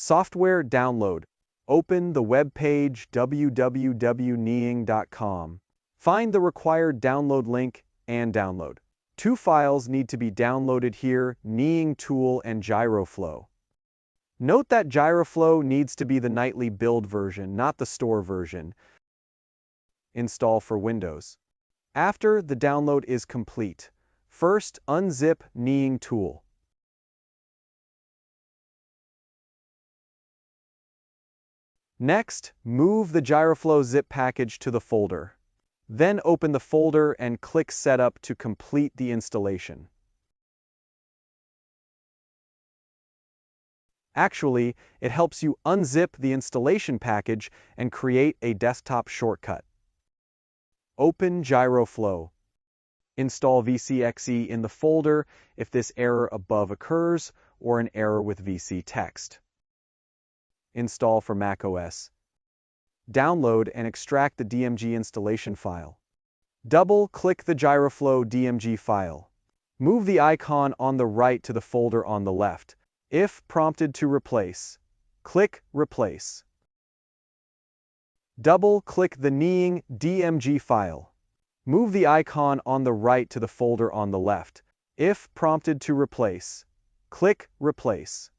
Software download. Open the web page www.neeing.com. Find the required download link and download. Two files need to be downloaded here, Neeing Tool and Gyroflow. Note that Gyroflow needs to be the nightly build version, not the store version. Install for Windows. After the download is complete, first unzip Neeing Tool. Next, move the Gyroflow zip package to the folder. Then open the folder and click Setup to complete the installation. Actually, it helps you unzip the installation package and create a desktop shortcut. Open Gyroflow. Install VCXE in the folder if this error above occurs or an error with VC text. Install for macOS. Download and extract the DMG installation file. Double-click the Gyroflow DMG file. Move the icon on the right to the folder on the left. If prompted to replace, click Replace. Double-click the Neeing DMG file. Move the icon on the right to the folder on the left. If prompted to replace, click Replace.